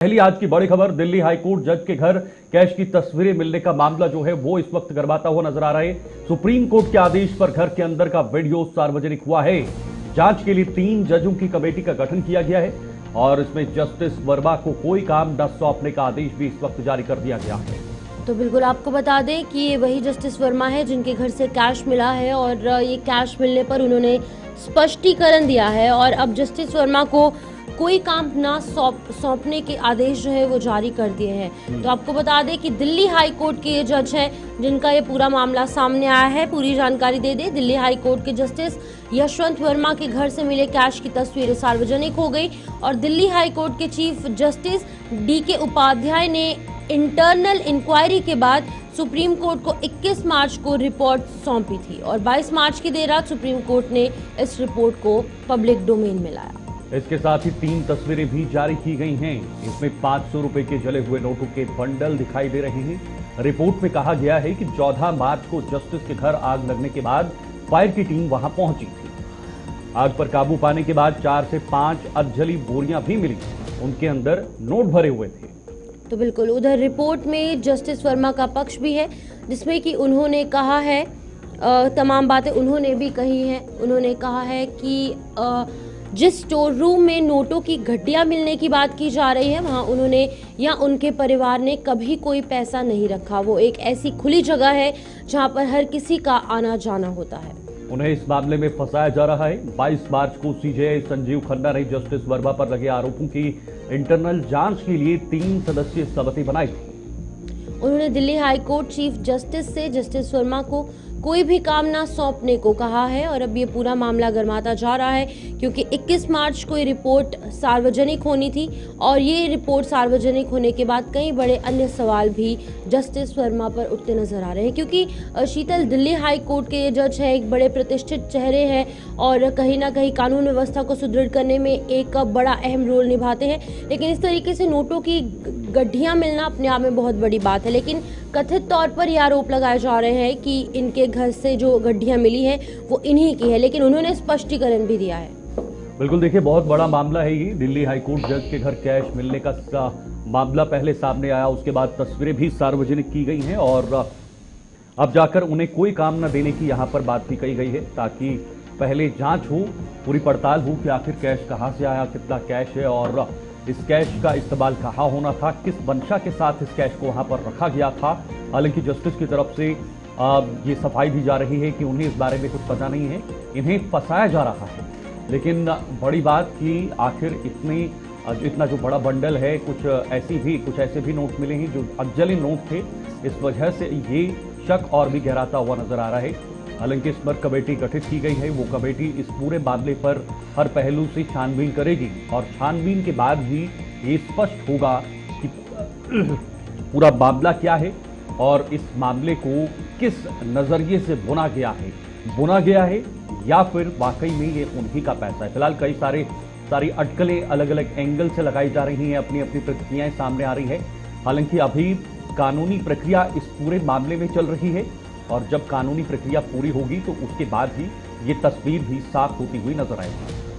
पहली आज की बड़ी खबर, दिल्ली हाईकोर्ट जज के घर कैश की तस्वीरें मिलने का मामला जो है वो इस वक्त गरमाता हुआ नजर आ रहा है। सुप्रीम कोर्ट के आदेश पर घर के अंदर का वीडियो सार्वजनिक हुआ है। जांच के लिए 3 जजों की कमेटी का गठन किया गया है और इसमें जस्टिस वर्मा को कोई काम न सौंपने का आदेश भी इस वक्त जारी कर दिया गया है। तो बिल्कुल आपको बता दें कि ये वही जस्टिस वर्मा है जिनके घर से कैश मिला है और ये कैश मिलने पर उन्होंने स्पष्टीकरण दिया है और अब जस्टिस वर्मा को कोई काम ना सौंपने के आदेश जो है वो जारी कर दिए हैं। तो आपको बता दें कि दिल्ली हाई कोर्ट के ये जज हैं जिनका ये पूरा मामला सामने आया है। पूरी जानकारी दे दें, दिल्ली हाई कोर्ट के जस्टिस यशवंत वर्मा के घर से मिले कैश की तस्वीरें सार्वजनिक हो गई और दिल्ली हाई कोर्ट के चीफ जस्टिस DK उपाध्याय ने इंटरनल इंक्वायरी के बाद सुप्रीम कोर्ट को 21 मार्च को रिपोर्ट सौंपी थी और 22 मार्च की देर रात सुप्रीम कोर्ट ने इस रिपोर्ट को पब्लिक डोमेन में लाया। इसके साथ ही 3 तस्वीरें भी जारी की गई हैं। इसमें 500 रुपए के जले हुए नोटों के बंडल दिखाई दे रहे हैं। रिपोर्ट में कहा गया है कि 14 मार्च को जस्टिस के घर आग लगने के बाद फायर की टीम वहां पहुंची थी। आग पर काबू पाने के बाद 4 से 5 अधजली बोरियां भी मिली, उनके अंदर नोट भरे हुए थे। तो बिल्कुल उधर रिपोर्ट में जस्टिस वर्मा का पक्ष भी है जिसमें कि उन्होंने कहा है तमाम बातें उन्होंने भी कही हैं। उन्होंने कहा है कि जिस स्टोर रूम में नोटों की गड्डियां मिलने की बात की जा रही है वहां उन्होंने या उनके परिवार ने कभी कोई पैसा नहीं रखा। वो एक ऐसी खुली जगह है जहां पर हर किसी का आना जाना होता है। उन्हें इस मामले में फंसाया जा रहा है। 22 मार्च को CJI संजीव खन्ना ने जस्टिस वर्मा पर लगे आरोपों की इंटरनल जांच के लिए 3 सदस्यीय समिति बनाई थी। उन्होंने Delhi high court chief justice से जस्टिस वर्मा को कोई भी काम ना सौंपने को कहा है और अब ये पूरा मामला गरमाता जा रहा है क्योंकि 21 मार्च को ये रिपोर्ट सार्वजनिक होनी थी और ये रिपोर्ट सार्वजनिक होने के बाद कई बड़े अन्य सवाल भी जस्टिस वर्मा पर उठते नजर आ रहे हैं क्योंकि शीतल दिल्ली हाई कोर्ट के ये जज है, एक बड़े प्रतिष्ठित चेहरे हैं और कहीं ना कहीं कानून व्यवस्था को सुदृढ़ करने में एक बड़ा अहम रोल निभाते हैं। लेकिन इस तरीके से नोटों की गड्ढियां मिलना अपने आप में बहुत बड़ी बात है, लेकिन कथित तौर पर यह आरोप लगाए जा रहे हैं कि इनके घर से जो गड्ढियां मिली हैं वो इन्हीं की है, लेकिन उन्होंने स्पष्टीकरण भी दिया है। बिल्कुल देखिए, बहुत बड़ा मामला है ये। दिल्ली हाईकोर्ट जज के घर कैश मिलने का मामला पहले सामने आया, उसके बाद तस्वीरें भी सार्वजनिक की गई हैं और अब जाकर उन्हें कोई काम न देने की यहां पर बात भी कही गई है ताकि पहले जांच हो, पूरी पड़ताल हो कि आखिर कैश कहां से आया, कितना कैश है और इस कैश का इस्तेमाल कहां होना था, किस मंशा के साथ इस कैश को वहां पर रखा गया था। हालांकि जस्टिस की तरफ से ये सफाई दी जा रही है कि उन्हें इस बारे में कुछ पता नहीं है, इन्हें फंसाया जा रहा है। लेकिन बड़ी बात कि आखिर इतना जो बड़ा बंडल है, कुछ ऐसे भी नोट मिले हैं जो अधजले नोट थे। इस वजह से ये शक और भी गहराता हुआ नजर आ रहा है। हालांकि इस पर कमेटी गठित की गई है। वो कमेटी इस पूरे मामले पर हर पहलू से छानबीन करेगी और छानबीन के बाद ही ये स्पष्ट होगा कि पूरा मामला क्या है और इस मामले को किस नजरिए से बुना गया है या फिर वाकई में ये उन्हीं का पैसा है। फिलहाल कई सारी अटकलें अलग अलग एंगल से लगाई जा रही हैं, अपनी अपनी प्रतिक्रियाएं सामने आ रही है। हालांकि अभी कानूनी प्रक्रिया इस पूरे मामले में चल रही है और जब कानूनी प्रक्रिया पूरी होगी तो उसके बाद ही ये तस्वीर भी साफ होती हुई नजर आएगी।